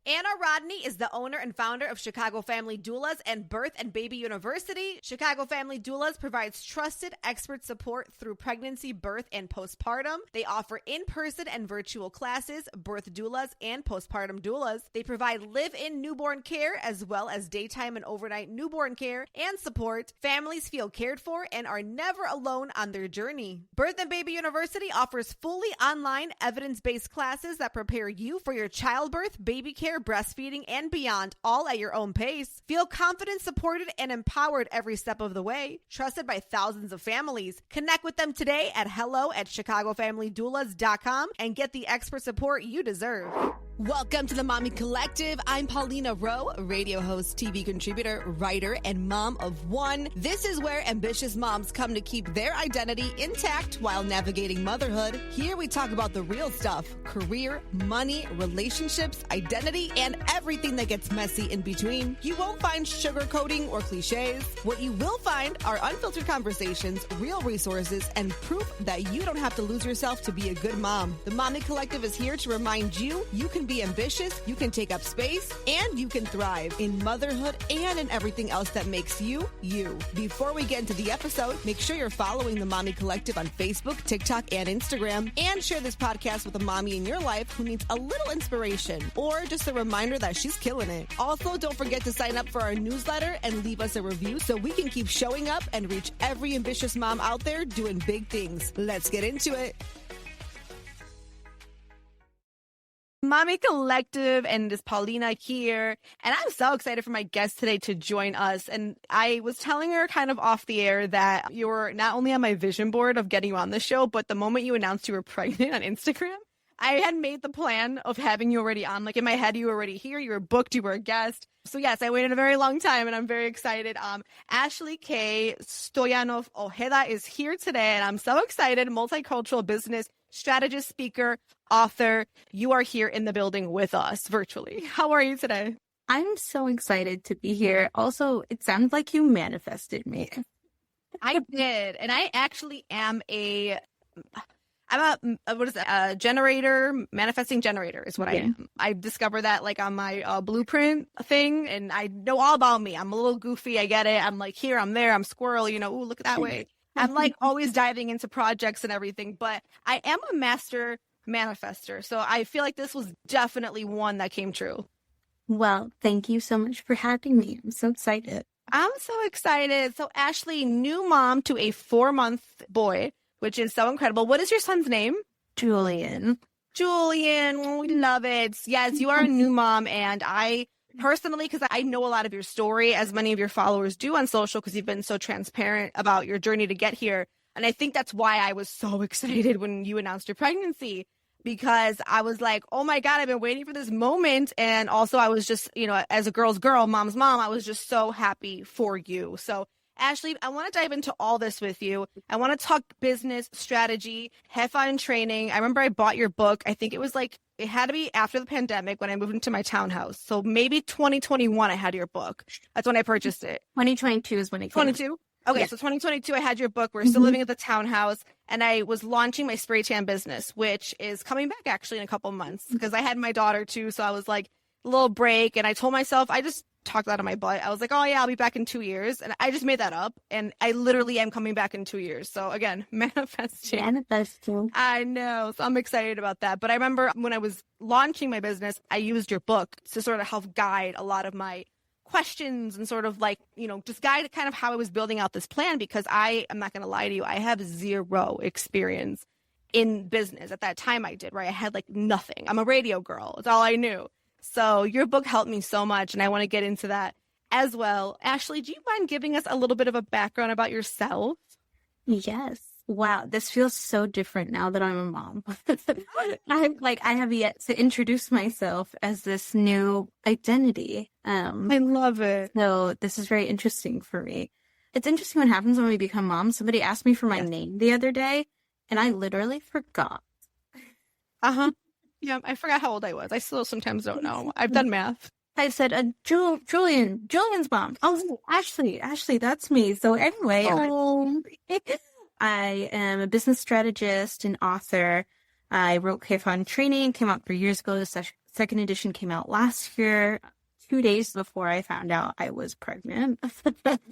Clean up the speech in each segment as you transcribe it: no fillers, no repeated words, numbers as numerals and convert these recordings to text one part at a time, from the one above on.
Anna Rodney is the owner and founder of Chicago Family Doulas and Birth and Baby University. Chicago Family Doulas provides trusted expert support through pregnancy, birth, and postpartum. They offer in-person and virtual classes, birth doulas, and postpartum doulas. They provide live-in newborn care as well as daytime and overnight newborn care and support. Families feel cared for and are never alone on their journey. Birth and Baby University offers fully online evidence-based classes that prepare you for your childbirth, baby care, breastfeeding, and beyond, all at your own pace. Feel confident, supported, and empowered every step of the way. Trusted by thousands of families. Connect with them today at hello@chicagofamilydoulas.com and get the expert support you deserve. Welcome to the Mommy Collective. I'm Paulina Rowe, radio host, TV contributor, writer, and mom of one. This is where ambitious moms come to keep their identity intact while navigating motherhood. Here we talk about the real stuff: career, money, relationships, identity, and everything that gets messy in between. You won't find sugarcoating or cliches. What you will find are unfiltered conversations, real resources, and proof that you don't have to lose yourself to be a good mom. The Mommy Collective is here to remind you can be ambitious, you can take up space, and you can thrive in motherhood and in everything else that makes you, you. Before we get into the episode, make sure you're following the Mommy Collective on Facebook, TikTok, and Instagram, and share this podcast with a mommy in your life who needs a little inspiration or just a reminder that she's killing it. Also, don't forget to sign up for our newsletter and leave us a review so we can keep showing up and reach every ambitious mom out there doing big things. Let's get into it. Mommy Collective, and this Paulina here, and I'm so excited for my guest today to join us. And I was telling her kind of off the air that you were not only on my vision board of getting you on the show, but the moment you announced you were pregnant on Instagram, I had made the plan of having you already on. Like in my head, you were already here, you were booked, you were a guest. So yes, I waited a very long time and I'm very excited. Ashley K. Stoyanov Ojeda is here today and I'm so excited. Multicultural business strategist, speaker, author. You are here in the building with us virtually. How are you today? I'm so excited to be here. Also, it sounds like you manifested me. I did. And I actually am a generator, manifesting generator is what I am. I discovered that like on my blueprint thing, and I know all about me. I'm a little goofy. I get it. I'm like here, I'm there, I'm squirrel, ooh, look that way. I'm like always diving into projects and everything, but I am a master manifester. So I feel like this was definitely one that came true. Well, thank you so much for having me. I'm so excited. I'm so excited. So Ashley, new mom to a 4-month boy, which is so incredible. What is your son's name? Julian. Julian, we love it. Yes, you are a new mom. And I personally, because I know a lot of your story, as many of your followers do on social, because you've been so transparent about your journey to get here. And I think that's why I was so excited when you announced your pregnancy, because I was like, oh my God, I've been waiting for this moment. And also I was just, as a girl's girl, mom's mom, I was just so happy for you. So Ashley, I want to dive into all this with you. I want to talk business, strategy, have fun training. I remember I bought your book. I think it was it had to be after the pandemic when I moved into my townhouse. So maybe 2021, I had your book. That's when I purchased it. 2022 is when it came. 22? Okay, yeah. So 2022, I had your book. We're still living at the townhouse. And I was launching my spray tan business, which is coming back actually in a couple months because I had my daughter too. So I was like, a little break. And I told myself, I just talked out of my butt. I was like, oh yeah, I'll be back in 2 years. And I just made that up. And I literally am coming back in 2 years. So again, manifesting. Manifesting. I know. So I'm excited about that. But I remember when I was launching my business, I used your book to sort of help guide a lot of my questions and sort of just guide kind of how I was building out this plan, because I'm not going to lie to you, I have zero experience in business. At that time I did, right? I had nothing. I'm a radio girl. It's all I knew. So your book helped me so much, and I want to get into that as well. Ashley, do you mind giving us a little bit of a background about yourself? Yes. Wow, this feels so different now that I'm a mom. I have yet to introduce myself as this new identity. I love it. So this is very interesting for me. It's interesting what happens when we become moms. Somebody asked me for my name the other day, and I literally forgot. Yeah, I forgot how old I was. I still sometimes don't know. I've done math. I said, Julian's mom. Oh, Ashley, that's me. So anyway, I am a business strategist and author. I wrote Have Fun Training, came out 3 years ago to second edition came out last year, 2 days before I found out I was pregnant.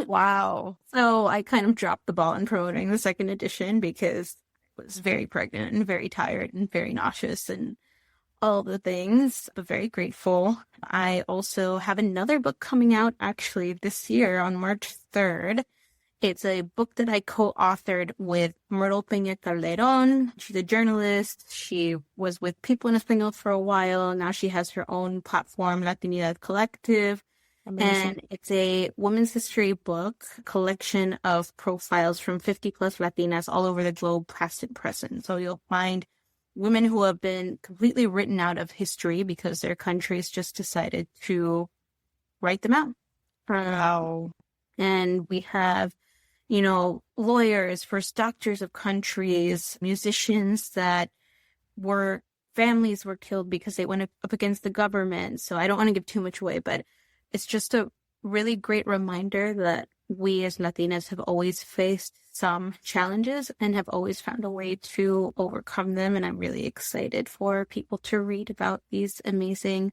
Wow. So I kind of dropped the ball in promoting the second edition because I was very pregnant and very tired and very nauseous and all the things, but very grateful. I also have another book coming out actually this year on March 3rd. It's a book that I co-authored with Myrtle Peña Calderon. She's a journalist. She was with People in Espanol for a while. Now she has her own platform, Latinidad Collective. Amazing. And it's a women's history book, collection of profiles from 50 plus Latinas all over the globe, past and present. So you'll find women who have been completely written out of history because their countries just decided to write them out. Wow. And we have, you know, lawyers, first doctors of countries, musicians that families were killed because they went up against the government. So I don't want to give too much away, but it's just a really great reminder that we as Latinas have always faced some challenges and have always found a way to overcome them. And I'm really excited for people to read about these amazing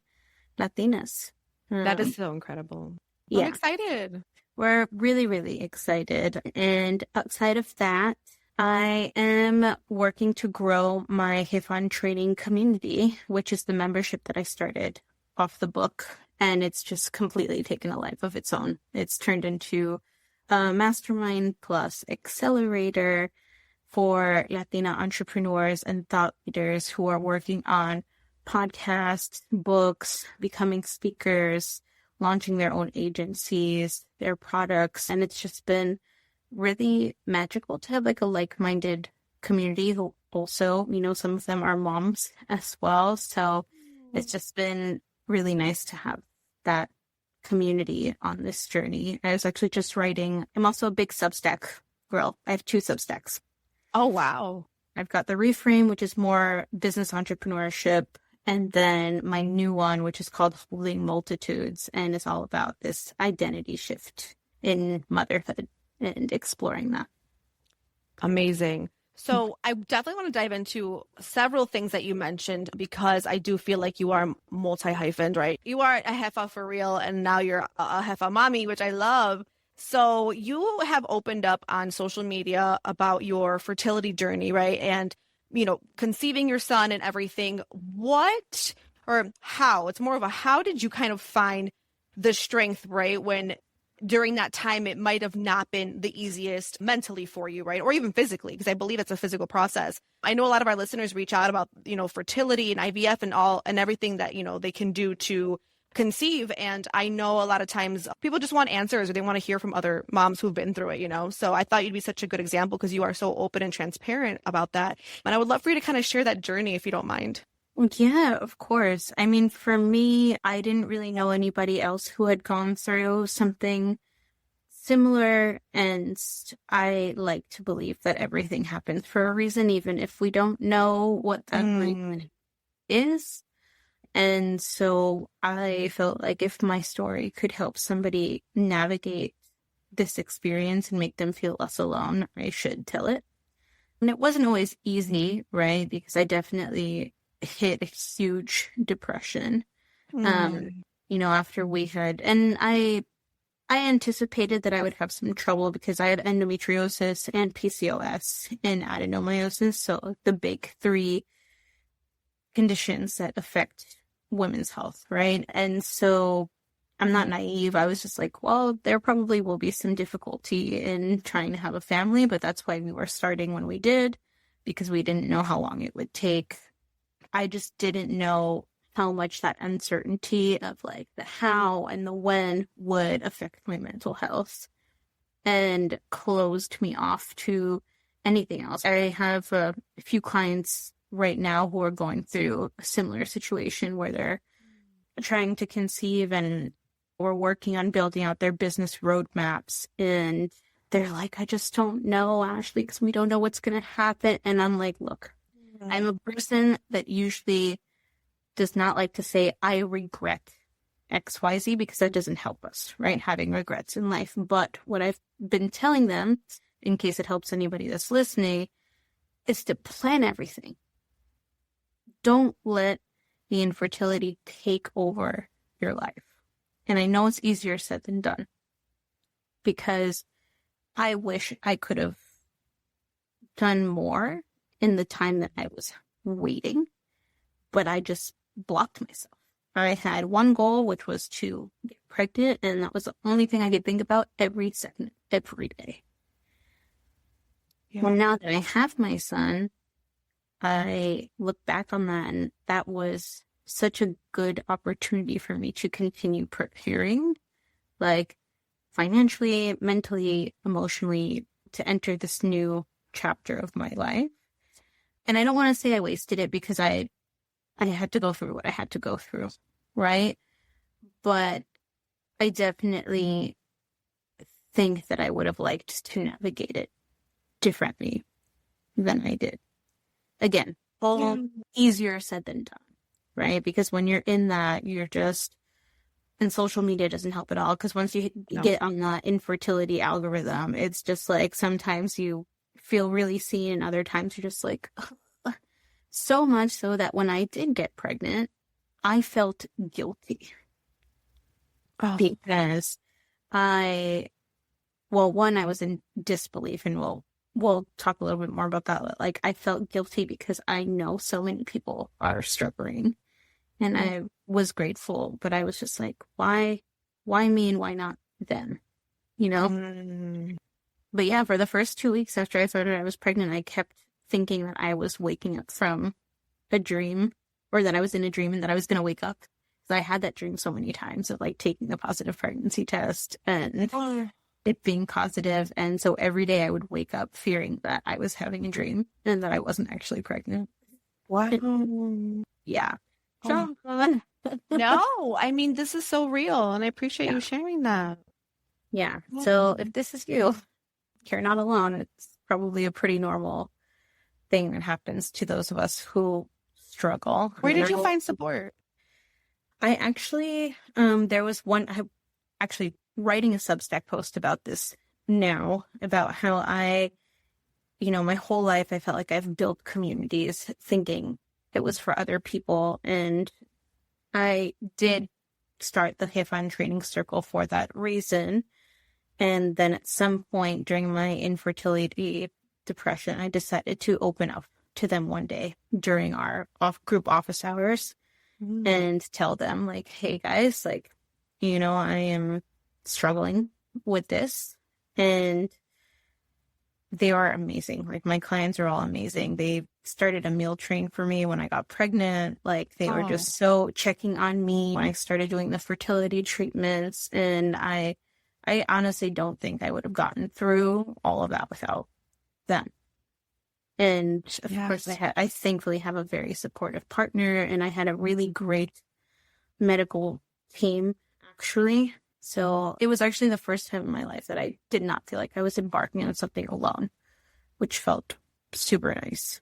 Latinas. That is so incredible. Yeah. I'm excited. We're really, really excited. And outside of that, I am working to grow my Redefine training community, which is the membership that I started off the book. And it's just completely taken a life of its own. It's turned into a mastermind plus accelerator for Latina entrepreneurs and thought leaders who are working on podcasts, books, becoming speakers, launching their own agencies, their products. And it's just been really magical to have like a like-minded community who also, you know, some of them are moms as well. So it's just been really nice to have that community on this journey. I was actually just writing, I'm also a big Substack girl. I have 2 Substacks. Oh, wow. I've got the Reframe, which is more business entrepreneurship. And then my new one, which is called Holding Multitudes, and it's all about this identity shift in motherhood and exploring that. Amazing. So I definitely want to dive into several things that you mentioned because I do feel like you are multi-hyphened, right? You are a Jefa for real, and now you're a Jefa mommy, which I love. So you have opened up on social media about your fertility journey, right? And, you know, conceiving your son and everything. What or how? It's more of a how did you kind of find the strength, right? When during that time, it might have not been the easiest mentally for you, right? Or even physically, because I believe it's a physical process. I know a lot of our listeners reach out about, you know, fertility and IVF and everything that, you know, they can do to conceive. And I know a lot of times people just want answers or they want to hear from other moms who've been through it, you know? So I thought you'd be such a good example because you are so open and transparent about that. And I would love for you to kind of share that journey if you don't mind. Yeah, of course. I mean, for me, I didn't really know anybody else who had gone through something similar. And I like to believe that everything happens for a reason, even if we don't know what that reason is. And so I felt like if my story could help somebody navigate this experience and make them feel less alone, I should tell it. And it wasn't always easy, right? Because I definitely hit a huge depression, you know, after we had, and I anticipated that I would have some trouble because I had endometriosis and PCOS and adenomyosis. So the big 3 conditions that affect women's health, right? And so I'm not naive. I was just like, well, there probably will be some difficulty in trying to have a family, but that's why we were starting when we did, because we didn't know how long it would take. I just didn't know how much that uncertainty of like the how and the when would affect my mental health and closed me off to anything else. I have a few clients right now who are going through a similar situation where they're trying to conceive and we're working on building out their business roadmaps. And they're like, I just don't know, Ashley, because we don't know what's going to happen. And I'm like, look, I'm a person that usually does not like to say, I regret XYZ, because that doesn't help us, right? Having regrets in life. But what I've been telling them, in case it helps anybody that's listening, is to plan everything. Don't let, the infertility take over your life. And I know it's easier said than done, because I wish I could have done more in the time that I was waiting, but I just blocked myself. I had one goal, which was to get pregnant, and that was the only thing I could think about every second, every day. Yeah. Well, now that I have my son, I look back on that, and that was such a good opportunity for me to continue preparing, like financially, mentally, emotionally, to enter this new chapter of my life. And I don't want to say I wasted it, because I had to go through what I had to go through, right? But I definitely think that I would have liked to navigate it differently than I did. Again, all easier said than done, right? Because when you're in that, you're just, and social media doesn't help at all, because once you get on that infertility algorithm, it's just like sometimes you feel really seen, and other times you're just like, ugh. So much so that when I did get pregnant, I felt guilty. Because I was in disbelief, and we'll talk a little bit more about that. Like, I felt guilty because I know so many people are struggling, and I was grateful, but I was just like, why me and why not them? You know? But yeah, for the first 2 weeks after I found out I was pregnant, I kept thinking that I was waking up from a dream, or that I was in a dream and that I was going to wake up. Because I had that dream so many times of like taking a positive pregnancy test and it being positive. And so every day I would wake up fearing that I was having a dream and that I wasn't actually pregnant. Wow. Yeah. Oh. No, I mean, this is so real, and I appreciate you sharing that. Yeah. So if this is you, you're not alone. It's probably a pretty normal thing that happens to those of us who struggle. Where did you find support? I actually, there was one, I actually writing a Substack post about this now, about how my whole life I felt like I've built communities thinking it was for other people. And I did start the Redefine training circle for that reason. And then at some point during my infertility depression, I decided to open up to them one day during our group office hours and tell them, like, hey guys, like, I am struggling with this. And they are amazing. Like, my clients are all amazing. They started a meal train for me when I got pregnant. Like, they were just so checking on me when I started doing the fertility treatments. And I honestly don't think I would have gotten through all of that without them. And of course, I thankfully have a very supportive partner, and I had a really great medical team, actually. So it was actually the first time in my life that I did not feel like I was embarking on something alone, which felt super nice.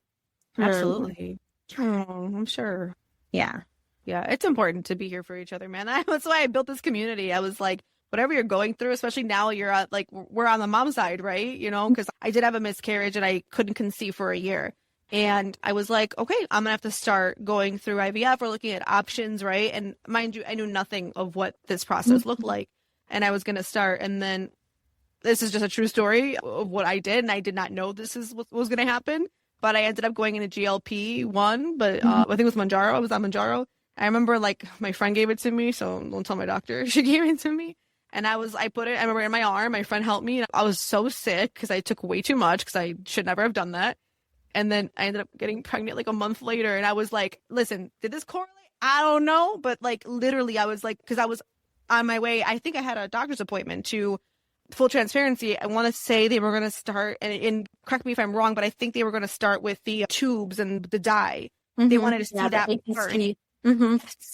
Absolutely. I'm sure. Yeah. Yeah, it's important to be here for each other, man. That's why I built this community. I was like, whatever you're going through, especially now you're at, like, we're on the mom side, right? Because I did have a miscarriage and I couldn't conceive for a year. And I was like, okay, I'm going to have to start going through IVF or looking at options, right? And mind you, I knew nothing of what this process looked like. And I was going to start. And then this is just a true story of what I did. And I did not know this is what was going to happen. But I ended up going into GLP-1, but I think it was Mounjaro. I was on Mounjaro. I remember, like, my friend gave it to me, so don't tell my doctor. She gave it to me. And I remember in my arm, my friend helped me. And I was so sick because I took way too much, because I should never have done that. And then I ended up getting pregnant like a month later. And I was like, listen, did this correlate? I don't know. But like, literally, I was like, because I was on my way. I think I had a doctor's appointment to, full transparency. I want to say they were going to start, and correct me if I'm wrong, but I think they were going to start with the tubes and the dye. They wanted to see that first.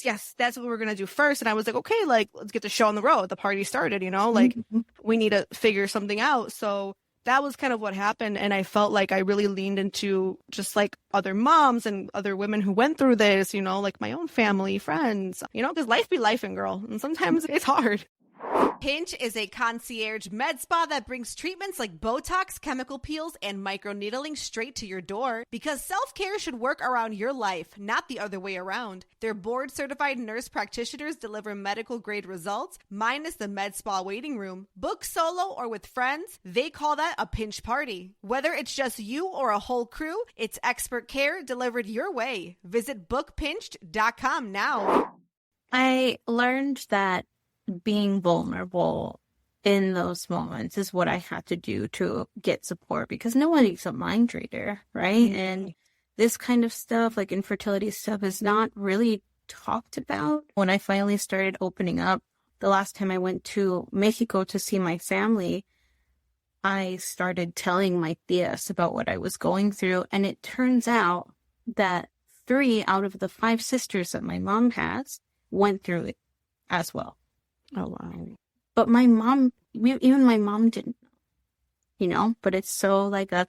Yes, that's what we're going to do first. And I was like, okay, like, let's get the show on the road. The party started, like, we need to figure something out. So that was kind of what happened. And I felt like I really leaned into just like other moms and other women who went through this, like my own family, friends, because life be lifing, girl. And sometimes it's hard. Pinch is a concierge med spa that brings treatments like Botox, chemical peels, and microneedling straight to your door because self-care should work around your life, not the other way around. Their board-certified nurse practitioners deliver medical-grade results, minus the med spa waiting room. Book solo or with friends, they call that a pinch party. Whether it's just you or a whole crew, it's expert care delivered your way. Visit bookpinched.com now. I learned that being vulnerable in those moments is what I had to do to get support because nobody's a mind reader, right? Mm-hmm. And this kind of stuff, like infertility stuff, is not really talked about. When I finally started opening up, the last time I went to Mexico to see my family, I started telling my tias about what I was going through. And it turns out that 3 out of the 5 sisters that my mom has went through it as well. Oh, wow. But my mom, even my mom didn't know, you know, but it's so like a,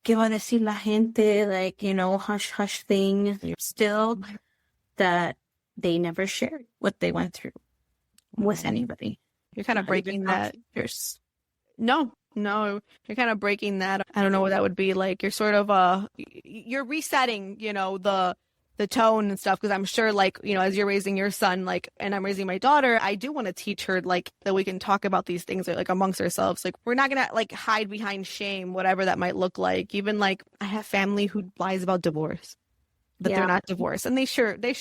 ¿qué va a decir la gente? Like, you know, hush, hush thing still that they never shared what they went through with anybody. You're kind of breaking that. No, you're kind of breaking that. I don't know what that would be like. You're sort of, you're resetting, you know, the tone and stuff, because I'm sure, like, you know, as you're raising your son, like, and I'm raising my daughter, I do want to teach her, like, that we can talk about these things, like, amongst ourselves. Like, we're not going to, like, hide behind shame, whatever that might look like. Even, like, I have family who lies about divorce, but they're not divorced. And they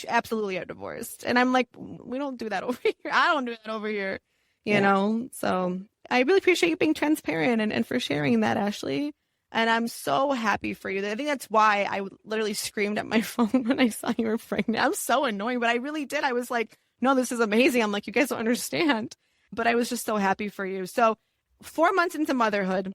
absolutely are divorced. And I'm like, we don't do that over here. I don't do that over here, you know? So I really appreciate you being transparent and for sharing that, Ashley. And I'm so happy for you. I think that's why I literally screamed at my phone when I saw you were pregnant. I'm so annoying, but I really did. I was like, no, this is amazing. I'm like, you guys don't understand. But I was just so happy for you. So 4 months into motherhood,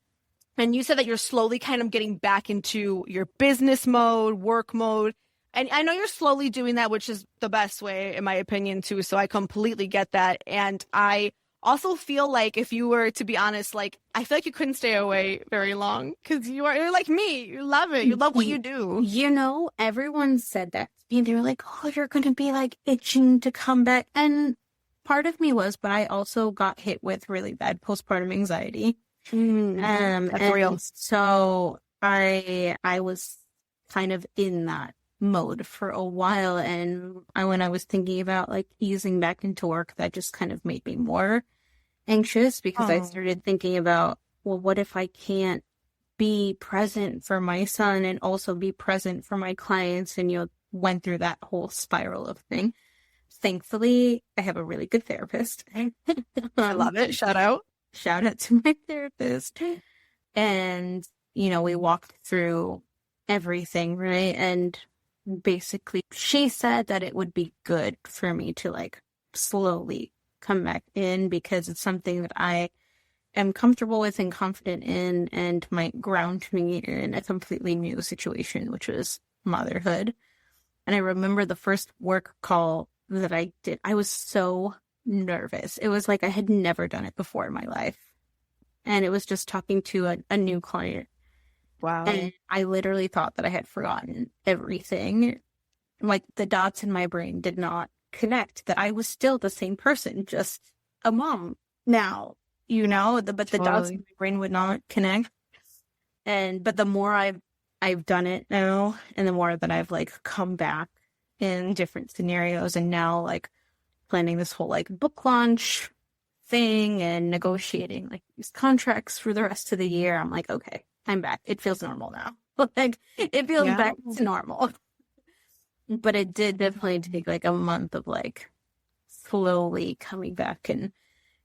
and you said that you're slowly kind of getting back into your business mode, work mode. And I know you're slowly doing that, which is the best way, in my opinion, too. So I completely get that. And I also feel like, if you were to be honest, like, I feel like you couldn't stay away very long because you're like me. You love it. You love what you do. You know, everyone said that to me. They were like, oh, you're going to be like itching to come back. And part of me was, but I also got hit with really bad postpartum anxiety. That's real. So I was kind of in that mode for a while. And when I was thinking about like easing back into work, that just kind of made me more anxious because I started thinking about, well, what if I can't be present for my son and also be present for my clients? And, you know, went through that whole spiral of thing. Thankfully, I have a really good therapist. I love it. Shout out to my therapist. And, you know, we walked through everything, right? And basically, she said that it would be good for me to like slowly come back in because it's something that I am comfortable with and confident in and might ground me in a completely new situation, which was motherhood. And I remember the first work call that I did, I was so nervous. It was like I had never done it before in my life. And it was just talking to a new client. Wow. And I literally thought that I had forgotten everything. Like the dots in my brain did not connect, that I was still the same person, just a mom now, you know, but the dots in my brain would not connect. But the more I've done it now, and the more that I've like come back in different scenarios, and now like planning this whole like book launch thing and negotiating like these contracts for the rest of the year, I'm like, okay, I'm back. It feels normal now. Like it feels back to normal. But it did definitely take like a month of like slowly coming back and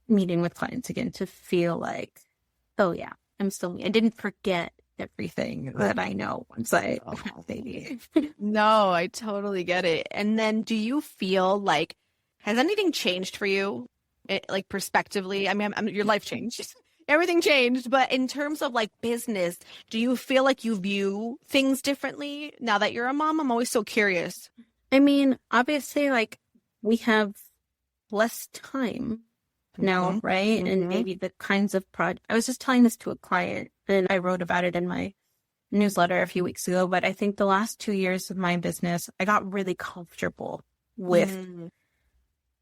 meeting with clients again to feel like, oh yeah, I'm still me. I didn't forget everything that I know once I had a baby. No, I totally get it. And then do you feel like, has anything changed for you? Like perspectively? I mean, your life changed. Everything changed. But in terms of like business, do you feel like you view things differently now that you're a mom? I'm always so curious. I mean, obviously, like we have less time now, right? Mm-hmm. And maybe the kinds of I was just telling this to a client, and I wrote about it in my newsletter a few weeks ago, but I think the last 2 years of my business, I got really comfortable with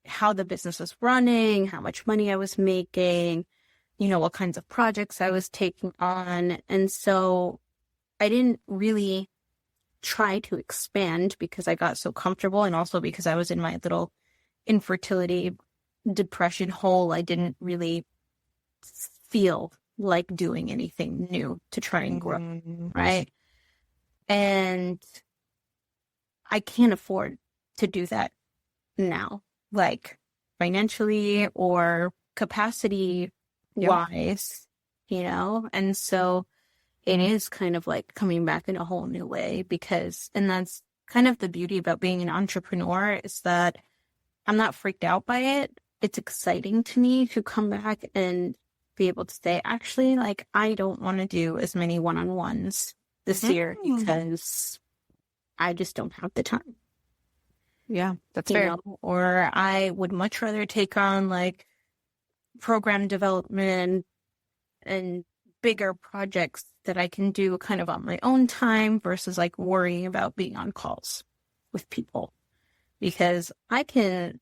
how the business was running, how much money I was making, what kinds of projects I was taking on. And so I didn't really try to expand because I got so comfortable, and also because I was in my little infertility depression hole. I didn't really feel like doing anything new to try and grow, right? And I can't afford to do that now, like financially or capacity wise, and so it is kind of like coming back in a whole new way and that's kind of the beauty about being an entrepreneur, is that I'm not freaked out by it. It's exciting to me to come back and be able to say, actually, like, I don't want to do as many one-on-ones this year because I just don't have the time. Yeah, that's fair. Or I would much rather take on like program development and bigger projects that I can do kind of on my own time versus like worrying about being on calls with people, because I can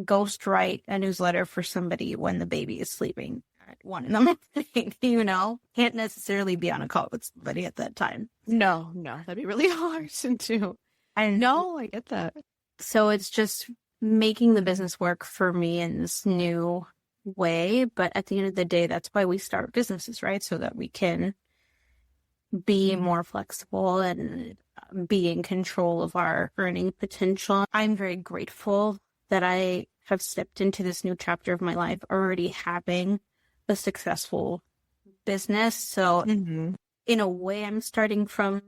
ghost write a newsletter for somebody when the baby is sleeping at 1 a.m. Can't necessarily be on a call with somebody at that time. No, that'd be really hard to do. I get that. So it's just making the business work for me in this new way. But at the end of the day, that's why we start businesses, right? So that we can be more flexible and be in control of our earning potential. I'm very grateful that I have stepped into this new chapter of my life already having a successful business. So in a way, I'm starting from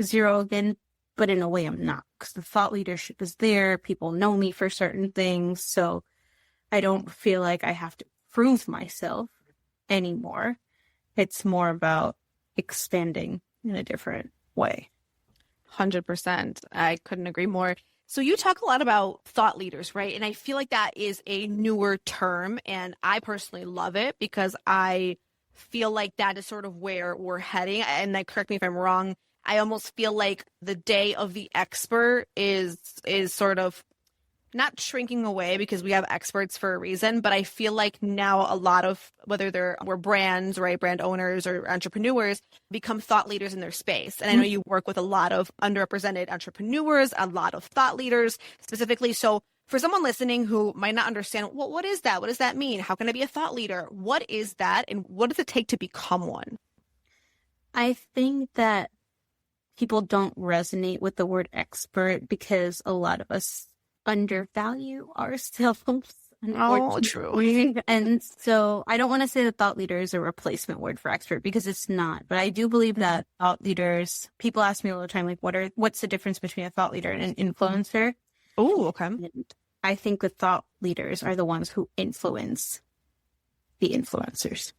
zero again, but in a way I'm not, because the thought leadership is there. People know me for certain things. So I don't feel like I have to prove myself anymore. It's more about expanding in a different way. 100%. I couldn't agree more. So you talk a lot about thought leaders, right? And I feel like that is a newer term, and I personally love it because I feel like that is sort of where we're heading. And like, correct me if I'm wrong, I almost feel like the day of the expert is sort of not shrinking away, because we have experts for a reason, but I feel like now a lot of, whether we're brands, right, brand owners or entrepreneurs, become thought leaders in their space. And I know you work with a lot of underrepresented entrepreneurs, a lot of thought leaders specifically. So for someone listening who might not understand, well, what is that? What does that mean? How can I be a thought leader? What is that? And what does it take to become one? I think that people don't resonate with the word expert because a lot of us undervalue ourselves. Oh, true. And so I don't want to say that thought leader is a replacement word for expert, because it's not. But I do believe that thought leaders, people ask me all the time, like, what's the difference between a thought leader and an influencer? Oh, okay. And I think the thought leaders are the ones who influence the influencers.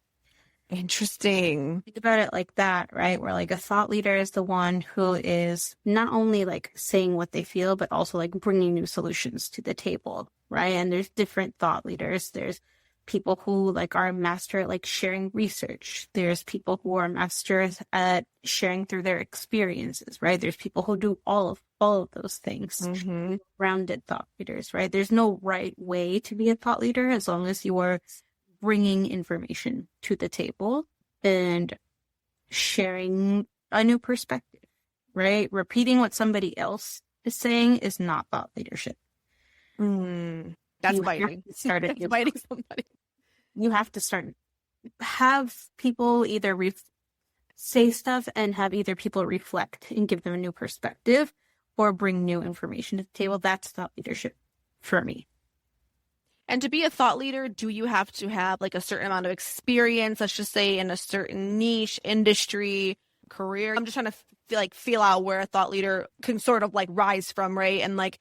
Interesting. Think about it like that, right? Where like a thought leader is the one who is not only like saying what they feel, but also like bringing new solutions to the table, right? And there's different thought leaders. There's people who like are a master at like sharing research. There's people who are masters at sharing through their experiences, right? There's people who do all of those things. Rounded thought leaders, right? There's no right way to be a thought leader as long as you are bringing information to the table and sharing a new perspective, right? Repeating what somebody else is saying is not thought leadership. That's biting. That's biting somebody. You have to have people either say stuff and have either people reflect and give them a new perspective, or bring new information to the table. That's thought leadership for me. And to be a thought leader, do you have to have like a certain amount of experience, let's just say in a certain niche, industry, career? I'm just trying to feel out where a thought leader can sort of like rise from, right? And like,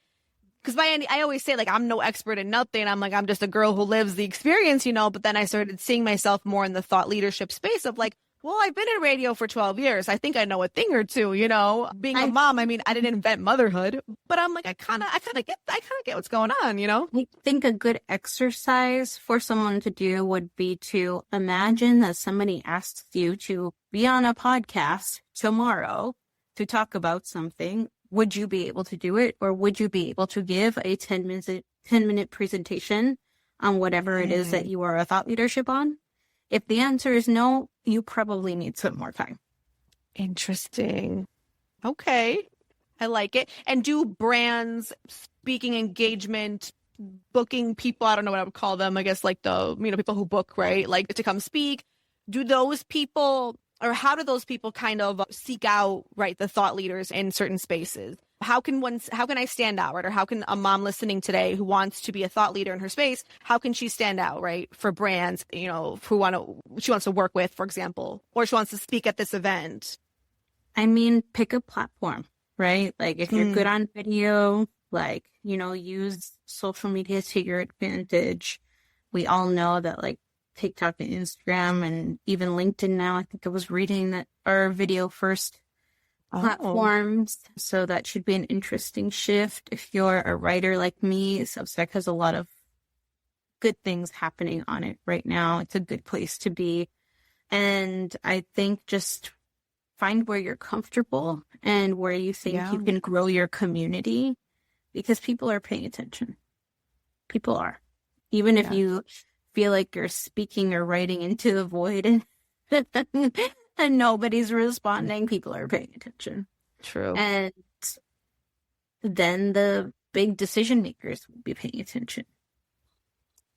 because I always say like, I'm no expert in nothing. I'm like, I'm just a girl who lives the experience, but then I started seeing myself more in the thought leadership space of like, well, I've been in radio for 12 years. I think I know a thing or two, Being a mom, I mean, I didn't invent motherhood, but I'm like, I kind of get what's going on, I think a good exercise for someone to do would be to imagine that somebody asks you to be on a podcast tomorrow to talk about something. would you be able to do it? Or would you be able to give a 10-minute presentation on whatever it is that you are a thought leadership on? If the answer is no, you probably need some more time. Interesting. Okay. I like it. And do brands, speaking engagement, booking people, I don't know what I would call them, I guess like the, people who book, right? Like to come speak. Do those people, or how do those people kind of seek out, right, the thought leaders in certain spaces? How can I stand out, right? Or how can a mom listening today who wants to be a thought leader in her space, how can she stand out, right? For brands, she wants to work with, for example, or she wants to speak at this event. I mean, pick a platform, right? Like if you're good on video, like, use social media to your advantage. We all know that like TikTok and Instagram and even LinkedIn now, I think I was reading that are video first platforms. So that should be an interesting shift. If you're a writer like me, Substack has a lot of good things happening on it right now. It's a good place to be. And I think just find where you're comfortable and where you think you can grow your community, because people are paying attention. People are. Even if you feel like you're speaking or writing into the void and nobody's responding, people are paying attention. True. And then the big decision makers will be paying attention.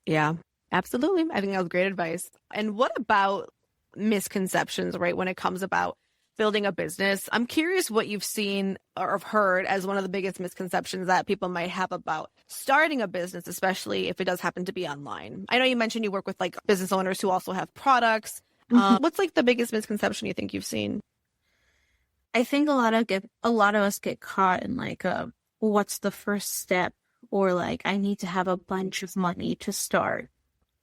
Yeah, absolutely. I think that was great advice. And what about misconceptions, right, when it comes about building a business? I'm curious what you've seen or have heard as one of the biggest misconceptions that people might have about starting a business, especially if it does happen to be online. I know you mentioned you work with like business owners who also have products. What's like the biggest misconception you think you've seen? I think a lot of us get caught in like, what's the first step? Or like, I need to have a bunch of money to start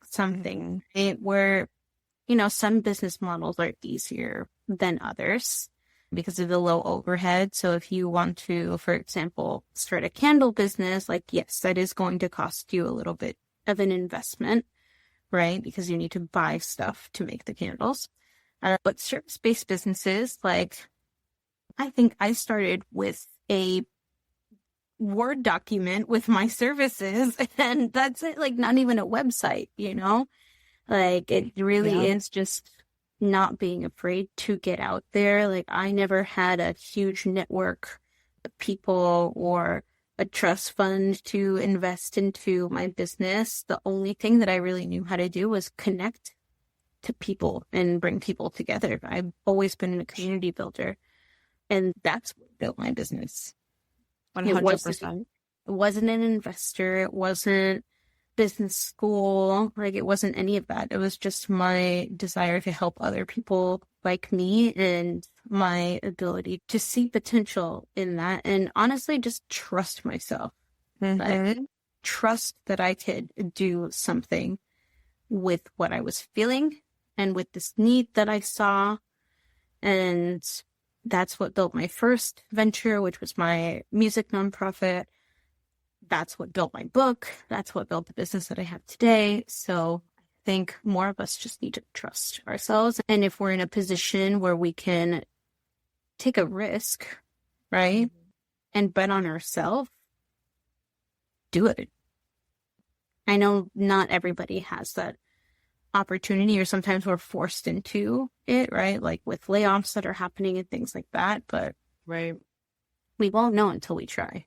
something. Where, some business models are easier than others because of the low overhead. So if you want to, for example, start a candle business, like, yes, that is going to cost you a little bit of an investment, right? Because you need to buy stuff to make the candles. But service-based businesses, like, I think I started with a Word document with my services, and that's it, like not even a website, Like it really is just not being afraid to get out there. Like I never had a huge network of people or a trust fund to invest into my business. The only thing that I really knew how to do was connect to people and bring people together. I've always been a community builder, and that's what built my business. 100%. It wasn't an investor. It wasn't business school. Like it wasn't any of that. It was just my desire to help other people like me and my ability to see potential in that. And honestly, just trust myself. Like, trust that I could do something with what I was feeling and with this need that I saw. And that's what built my first venture, which was my music nonprofit. That's what built my book. That's what built the business that I have today. So I think more of us just need to trust ourselves. And if we're in a position where we can take a risk, right, and bet on ourselves, do it. I know not everybody has that opportunity, or sometimes we're forced into it, right? Like with layoffs that are happening and things like that. But we won't know until we try.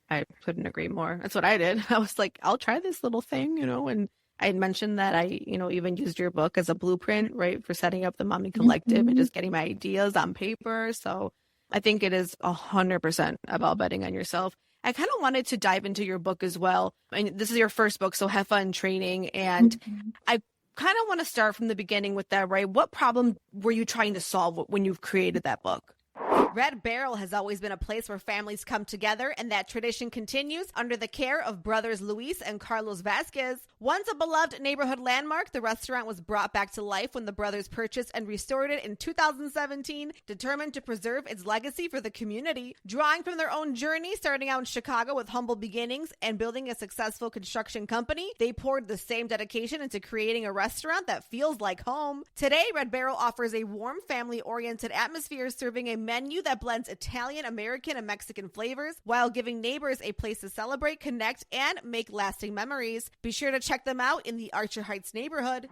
I couldn't agree more. That's what I did. I was like, I'll try this little thing, and I had mentioned that I, even used your book as a blueprint, right, for setting up the Mommy Collective and just getting my ideas on paper. So I think it is 100% about betting on yourself. I kind of wanted to dive into your book as well. And this is your first book, so have fun training. And I kind of want to start from the beginning with that, right? What problem were you trying to solve when you've created that book? Red Barrel has always been a place where families come together, and that tradition continues under the care of brothers Luis and Carlos Vasquez. Once a beloved neighborhood landmark, the restaurant was brought back to life when the brothers purchased and restored it in 2017, determined to preserve its legacy for the community. Drawing from their own journey, starting out in Chicago with humble beginnings and building a successful construction company, they poured the same dedication into creating a restaurant that feels like home. Today, Red Barrel offers a warm, family-oriented atmosphere, serving a menu menu that blends Italian, American, and Mexican flavors while giving neighbors a place to celebrate, connect, and make lasting memories. Be sure to check them out in the Archer Heights neighborhood.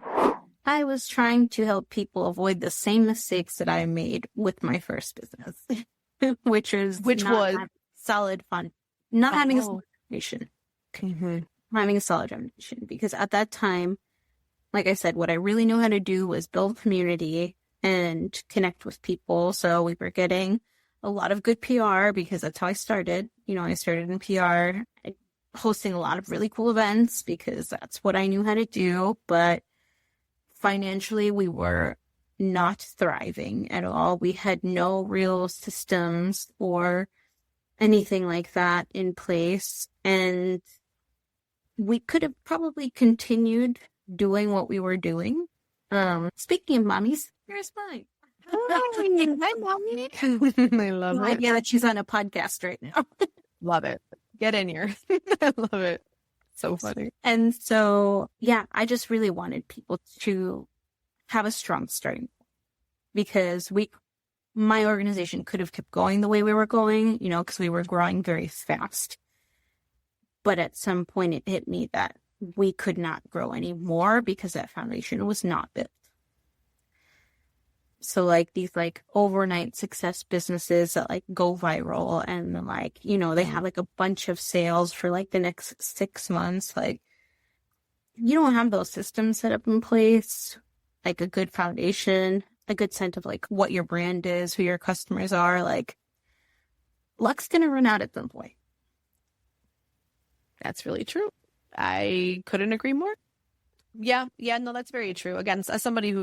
I was trying to help people avoid the same mistakes that I made with my first business, which was solid fun, not having a solid foundation. Having a solid foundation, because at that time, like I said, what I really knew how to do was build community and connect with people. So we were getting a lot of good PR because that's how I started. You know, I started in PR, hosting a lot of really cool events because that's what I knew how to do. But financially, we were not thriving at all. We had no real systems or anything like that in place. And we could have probably continued doing what we were doing. Speaking of mommies, here's mine. Hi, mommy. I love it. Yeah, that she's on a podcast right now. Love it. Get in here. I love it. So funny. And so, yeah, I just really wanted people to have a strong starting point, because my organization could have kept going the way we were going, you know, because we were growing very fast. But at some point it hit me that we could not grow anymore because that foundation was not built. So like these like overnight success businesses that like go viral and like, you know, they have like a bunch of sales for like the next 6 months. Like, you don't have those systems set up in place, like a good foundation, a good sense of like what your brand is, who your customers are. Like, luck's going to run out at some point. That's really true. I couldn't agree more. Yeah, no, that's very true. Again, as somebody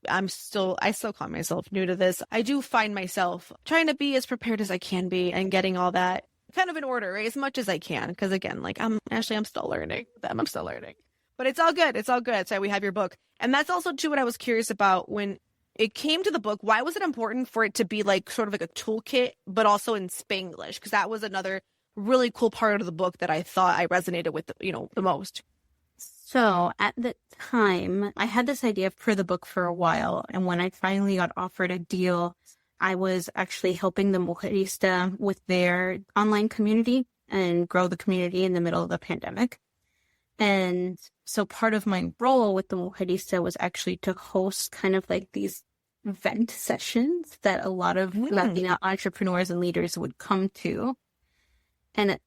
I still call myself new to this. I do find myself trying to be as prepared as I can be and getting all that kind of in order, right? As much as I can. Because again, like I'm still learning. I'm still learning. But it's all good. It's all good. That's why we have your book. And that's also too what I was curious about when it came to the book. Why was it important for it to be like sort of like a toolkit, but also in Spanglish? Because that was another really cool part of the book that I thought I resonated with, the most. So at the time, I had this idea for the book for a while. And when I finally got offered a deal, I was actually helping the Mujerista with their online community and grow the community in the middle of the pandemic. And so part of my role with the Mujerista was actually to host kind of like these vent sessions that a lot of Latina entrepreneurs and leaders would come to. And at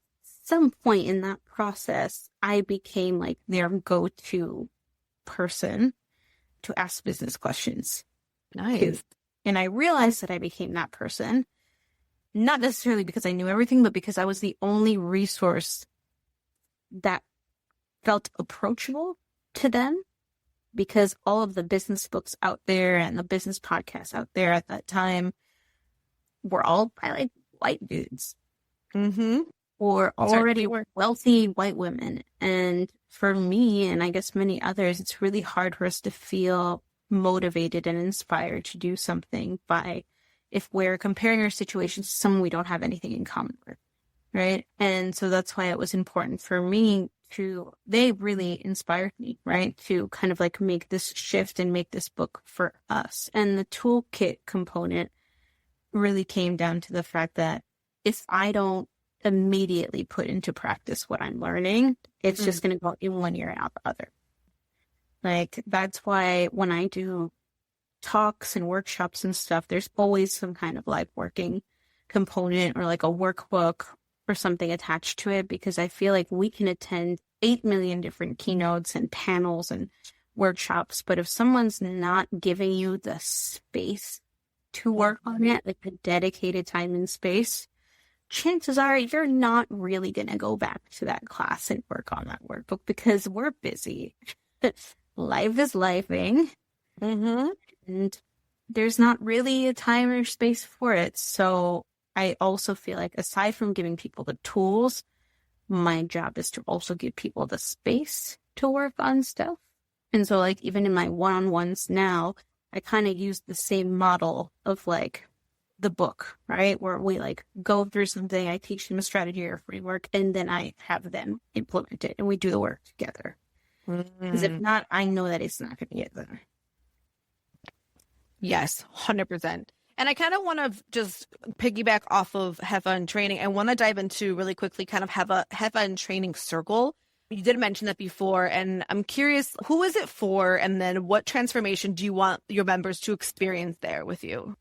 some point in that process, I became like their go-to person to ask business questions. Nice. And I realized that I became that person, not necessarily because I knew everything, but because I was the only resource that felt approachable to them, because all of the business books out there and the business podcasts out there at that time were all by like white dudes. Or already wealthy white women. And for me, and I guess many others, it's really hard for us to feel motivated and inspired to do something if we're comparing our situations to someone we don't have anything in common with, right? And so that's why it was important for me they really inspired me, right? To kind of like make this shift and make this book for us. And the toolkit component really came down to the fact that if I don't immediately put into practice what I'm learning, it's just going to go in one ear and out the other. Like, that's why when I do talks and workshops and stuff, there's always some kind of like working component or like a workbook or something attached to it, because I feel like we can attend 8 million different keynotes and panels and workshops, but if someone's not giving you the space to work on it, like the dedicated time and space, chances are you're not really going to go back to that class and work on that workbook because we're busy. Life is lifing. And there's not really a time or space for it. So I also feel like aside from giving people the tools, my job is to also give people the space to work on stuff. And so like even in my one-on-ones now, I kind of use the same model of like the book, right? Where we like go through something, I teach them a strategy or framework, and then I have them implement it and we do the work together. Because if not, I know that it's not going to get there. Yes, 100%. And I kind of want to just piggyback off of HEFA and training. I want to dive into really quickly kind of have a HEFA and training circle. You did mention that before, and I'm curious, who is it for? And then what transformation do you want your members to experience there with you?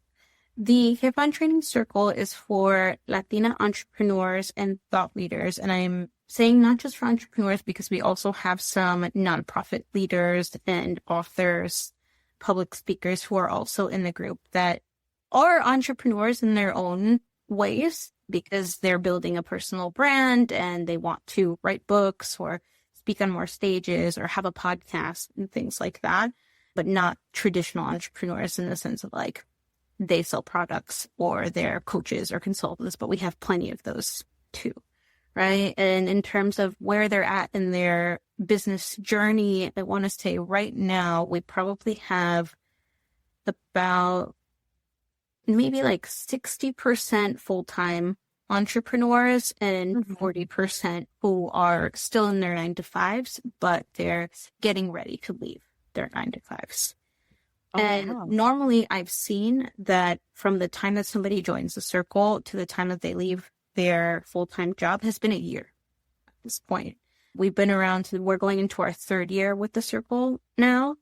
The HEFA and training circle is for Latina entrepreneurs and thought leaders. And I'm saying not just for entrepreneurs because we also have some nonprofit leaders and authors, public speakers who are also in the group that are entrepreneurs in their own ways because they're building a personal brand and they want to write books or speak on more stages or have a podcast and things like that, but not traditional entrepreneurs in the sense of like they sell products or they're coaches or consultants, but we have plenty of those too, right? And in terms of where they're at in their business journey, I want to say right now, we probably have about maybe like 60% full-time entrepreneurs and 40% who are still in their 9-to-5s, but they're getting ready to leave their 9-to-5s. Normally I've seen that from the time that somebody joins the circle to the time that they leave their full-time job has been a year at this point. We've been around, we're going into our 3rd year with the circle now.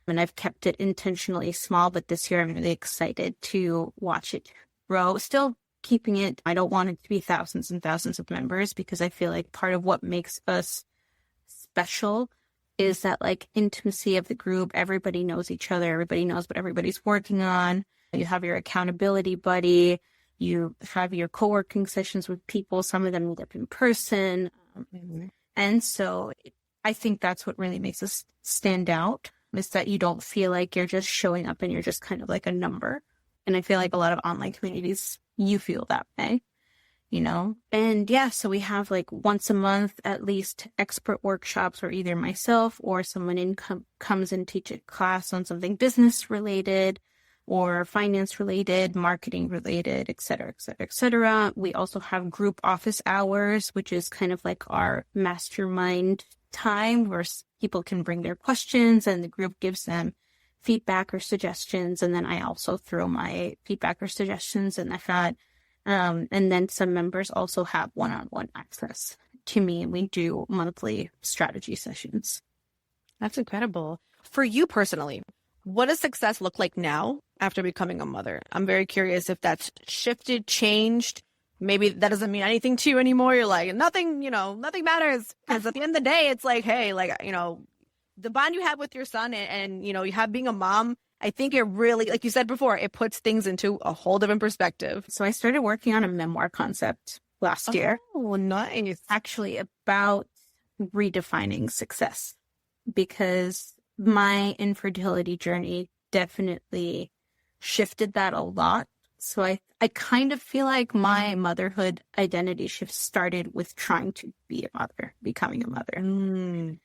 And I've kept it intentionally small, but this year I'm really excited to watch it grow. Still keeping it, I don't want it to be thousands and thousands of members because I feel like part of what makes us special is that like intimacy of the group. Everybody knows each other. Everybody knows what everybody's working on. You have your accountability buddy. You have your co-working sessions with people. Some of them meet up in person. And so I think that's what really makes us stand out. Is that you don't feel like you're just showing up and you're just kind of like a number. And I feel like a lot of online communities, you feel that way, you know? And yeah, so we have like once a month, at least expert workshops where either myself or someone comes and teach a class on something business related or finance related, marketing related, et cetera, et cetera, et cetera. We also have group office hours, which is kind of like our mastermind time where people can bring their questions and the group gives them feedback or suggestions. And then I also throw my feedback or suggestions in that. And then some members also have one-on-one access to me and we do monthly strategy sessions. That's incredible. For you personally, what does success look like now after becoming a mother? I'm very curious if that's shifted, changed. Maybe that doesn't mean anything to you anymore. You're like, nothing matters. Because at the end of the day, it's like, hey, like, you know, the bond you have with your son and you know, you have being a mom, I think it really, like you said before, it puts things into a whole different perspective. So I started working on a memoir concept last year. Oh, nice. Actually about redefining success because my infertility journey definitely shifted that a lot. So I kind of feel like my motherhood identity shift started with trying to be a mother, becoming a mother.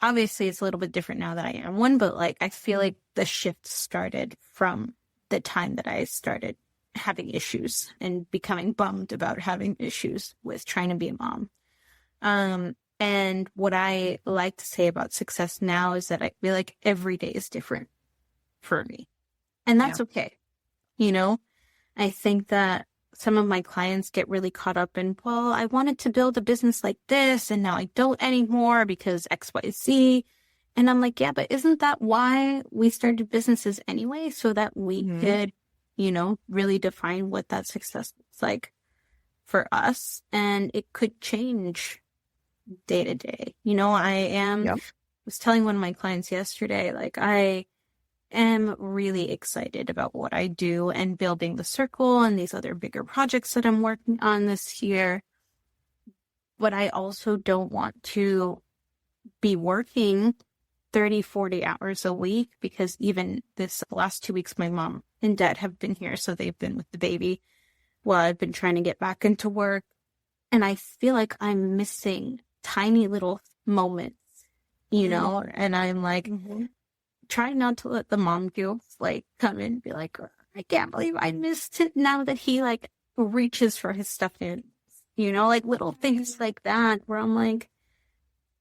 Obviously, it's a little bit different now that I am one, but like I feel like the shift started from the time that I started having issues and becoming bummed about having issues with trying to be a mom. And what I like to say about success now is that I feel like every day is different for me. And that's okay. You know, I think that some of my clients get really caught up in, well, I wanted to build a business like this and now I don't anymore because X, Y, Z. And I'm like, yeah, but isn't that why we started businesses anyway? So that we could, you know, really define what that success looks like for us. And it could change day to day. You know, I was telling one of my clients yesterday, like I am really excited about what I do and building the circle and these other bigger projects that I'm working on this year. But I also don't want to be working 30, 40 hours a week because even this last 2 weeks, my mom and dad have been here. So they've been with the baby while I've been trying to get back into work. And I feel like I'm missing tiny little moments, you know, and I'm like, trying not to let the mom guilt like come in and be like, I can't believe I missed it now that he like reaches for his stuffed animals, you know, like little things like that where I'm like,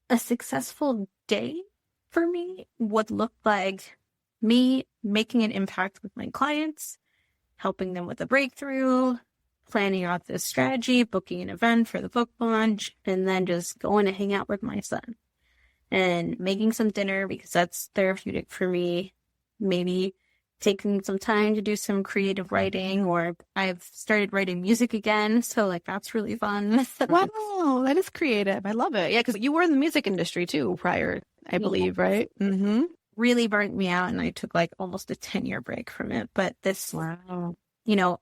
a successful day for me would look like me making an impact with my clients, helping them with a breakthrough, planning out this strategy, booking an event for the book launch, and then just going to hang out with my son and making some dinner because that's therapeutic for me. Maybe taking some time to do some creative writing, or I've started writing music again. So like, that's really fun. Wow, that is creative. I love it. Yeah, because you were in the music industry too prior, I believe, right? Mm-hmm. Really burnt me out, and I took like almost a 10-year break from it. But this, Wow. you know,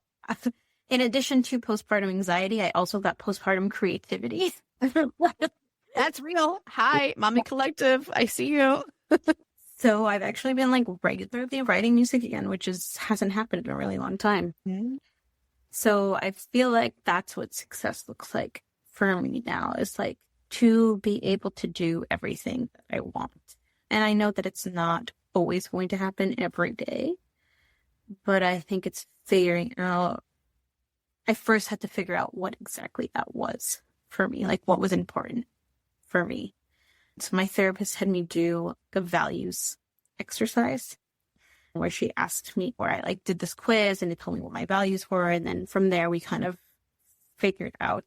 in addition to postpartum anxiety, I also got postpartum creativity. That's real. Hi, Mommy Collective. I see you. So I've actually been like regularly writing music again, which hasn't happened in a really long time. Mm-hmm. So I feel like that's what success looks like for me now, is like to be able to do everything that I want. And I know that it's not always going to happen every day, but I think it's figuring out. I first had to figure out what exactly that was for me, like what was important for me. So my therapist had me do a values exercise where she asked me, or I like did this quiz and it told me what my values were. And then from there, we kind of figured out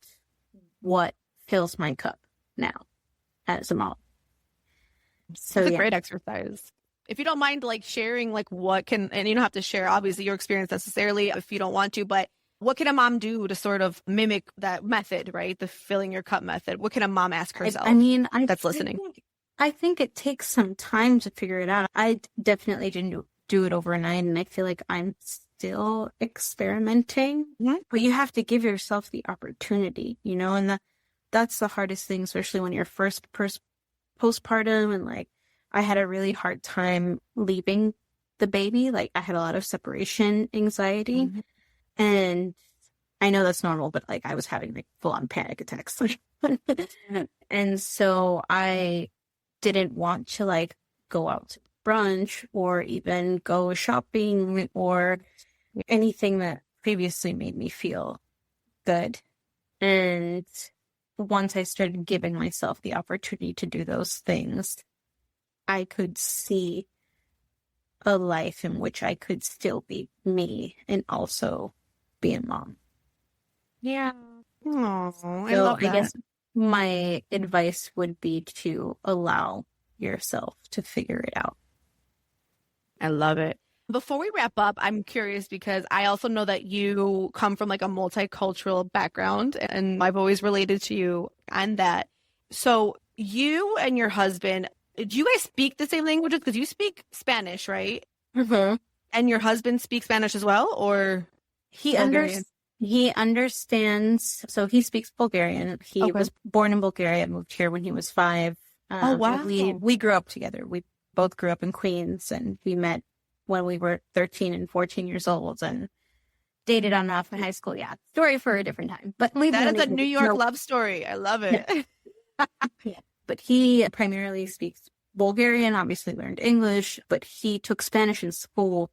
what fills my cup now as a mom. So it's a great exercise. If you don't mind like sharing like what can, and you don't have to share obviously your experience necessarily if you don't want to, but what can a mom do to sort of mimic that method, right? The filling your cup method. What can a mom ask herself? That's listening. I think it takes some time to figure it out. I definitely didn't do it overnight, and I feel like I'm still experimenting. Mm-hmm. But you have to give yourself the opportunity, and that's the hardest thing, especially when you're first postpartum. And like, I had a really hard time leaving the baby. Like, I had a lot of separation anxiety. Mm-hmm. And I know that's normal, but like I was having like full-on panic attacks. And so I didn't want to like go out to brunch or even go shopping or anything that previously made me feel good. And once I started giving myself the opportunity to do those things, I could see a life in which I could still be me and also be a mom. Yeah. Oh, I So love that. I guess my advice would be to allow yourself to figure it out. I love it. Before we wrap up, I'm curious because I also know that you come from like a multicultural background, and I've always related to you on that. So you and your husband, do you guys speak the same languages? Because you speak Spanish, right? Mm-hmm. And your husband speaks Spanish as well, or He understands. So he speaks Bulgarian. He was born in Bulgaria, moved here when he was 5. Oh, wow. We grew up together. We both grew up in Queens, and we met when we were 13 and 14 years old and dated on and off in high school. Yeah, story for a different time. But that is a New York love story. I love it. Yeah. But he primarily speaks Bulgarian, obviously learned English, but he took Spanish in school.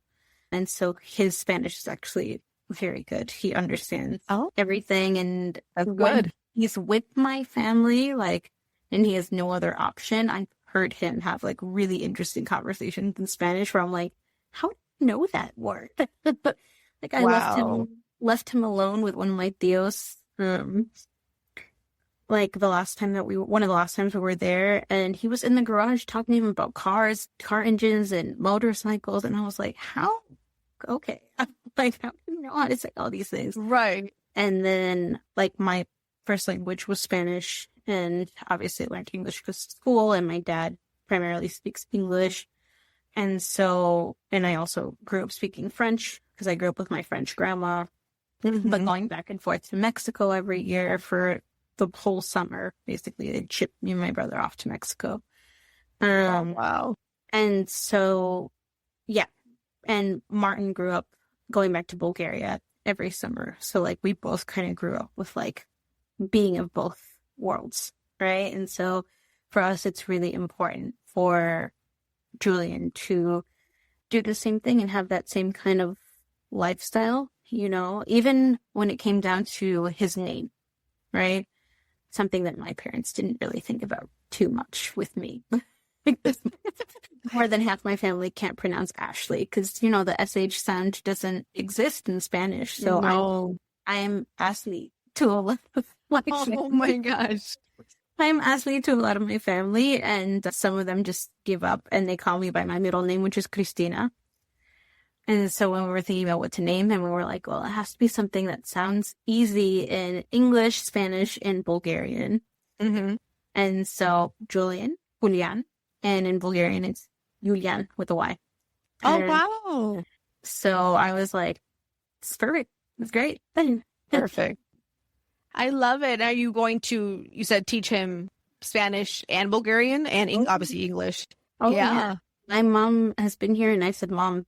And so his Spanish is actually very good. He understands everything. And that's good. He's with my family, like, and he has no other option. I've heard him have like really interesting conversations in Spanish where I'm like, how do you know that word? Like I left him alone with one of my tios. Like one of the last times we were there, and he was in the garage talking to him about cars, car engines, and motorcycles, and I was like, "How? Okay, like how do you know how to say all these things?" Right. And then, like, my first language was Spanish, and obviously I learned English because of school, and my dad primarily speaks English, and I also grew up speaking French because I grew up with my French grandma, but going back and forth to Mexico every year for the whole summer, basically. They'd ship me and my brother off to Mexico. Wow. And so, yeah. And Martin grew up going back to Bulgaria every summer. So, like, we both kind of grew up with, like, being of both worlds, right? And so, for us, it's really important for Julian to do the same thing and have that same kind of lifestyle, even when it came down to his name, right? Something that my parents didn't really think about too much with me. more than half my family can't pronounce Ashley because, you know, the SH sound doesn't exist in Spanish. So no. I'm Ashley to a lot of my family. Oh my gosh. I'm Ashley to a lot of my family, and some of them just give up and they call me by my middle name, which is Christina. And so when we were thinking about what to name him, we were like, well, it has to be something that sounds easy in English, Spanish, and Bulgarian. Mm-hmm. And so Julian, and in Bulgarian it's Julian with a Y. Oh, wow. So I was like, it's perfect. It's great. Perfect. I love it. Are you going to, you said, teach him Spanish and Bulgarian and obviously English? Oh, yeah. My mom has been here and I said, Mom,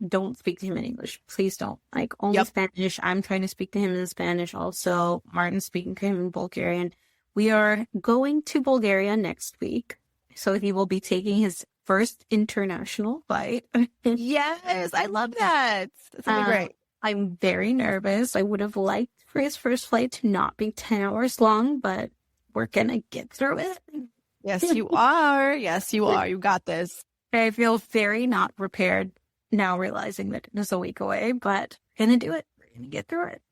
don't speak to him in English. Please don't. Like, only Spanish. I'm trying to speak to him in Spanish also. Martin's speaking to him in Bulgarian. We are going to Bulgaria next week. So he will be taking his first international flight. Yes, I love that. That's going to be great. I'm very nervous. I would have liked for his first flight to not be 10 hours long, but we're going to get through it. Yes, you are. Yes, you are. You got this. I feel very not prepared now, realizing that it is a week away, but we're going to do it. We're going to get through it.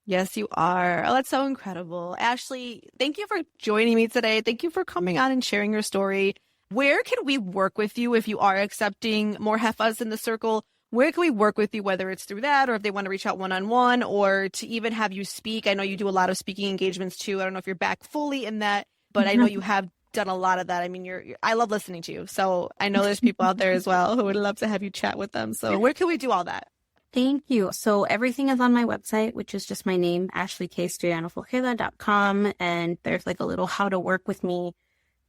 Yes, you are. Oh, that's so incredible. Ashley, thank you for joining me today. Thank you for coming on and sharing your story. Where can we work with you if you are accepting more Hefas in the circle? Where can we work with you, whether it's through that or if they want to reach out one-on-one or to even have you speak? I know you do a lot of speaking engagements too. I don't know if you're back fully in that, but I know you have done a lot of that. I mean, I love listening to you. So I know there's people out there as well who would love to have you chat with them. So where can we do all that? Thank you. So everything is on my website, which is just my name, ashleystoyanovojeda.com. And there's like a little how to work with me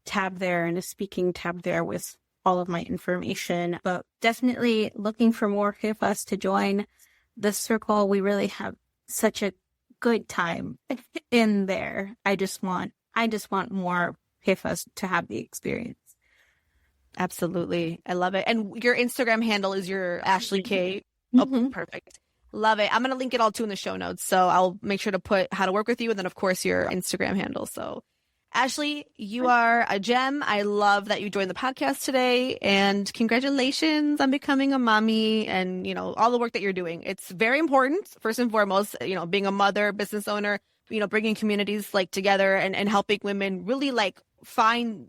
tab there and a speaking tab there with all of my information. But definitely looking for more Hefas to join the circle. We really have such a good time in there. I just want more Hefas to have the experience. Absolutely. I love it. And your Instagram handle is your Ashley K. Mm-hmm. Oh, perfect. Love it. I'm going to link it all too in the show notes. So I'll make sure to put how to work with you and then, of course, your Instagram handle. So Ashley, you are a gem. I love that you joined the podcast today and congratulations on becoming a mommy and, you know, all the work that you're doing. It's very important, first and foremost, you know, being a mother, business owner, you know, bringing communities like together and helping women really like find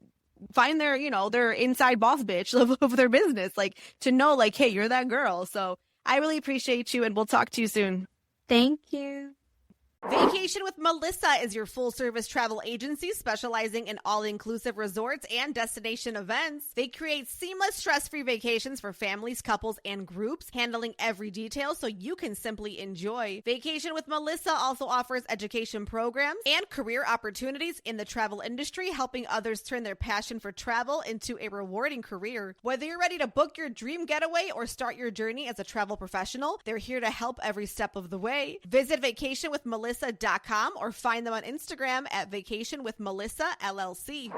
their, you know, their inside boss bitch of their business, like to know like, hey, you're that girl. So I really appreciate you and we'll talk to you soon. Thank you. Vacation with Melissa is your full-service travel agency specializing in all-inclusive resorts and destination events. They create seamless, stress-free vacations for families, couples, and groups, handling every detail so you can simply enjoy. Vacation with Melissa also offers education programs and career opportunities in the travel industry, helping others turn their passion for travel into a rewarding career. Whether you're ready to book your dream getaway or start your journey as a travel professional, they're here to help every step of the way. Visit vacationwithmelissa.com or find them on Instagram at Vacation with Melissa LLC.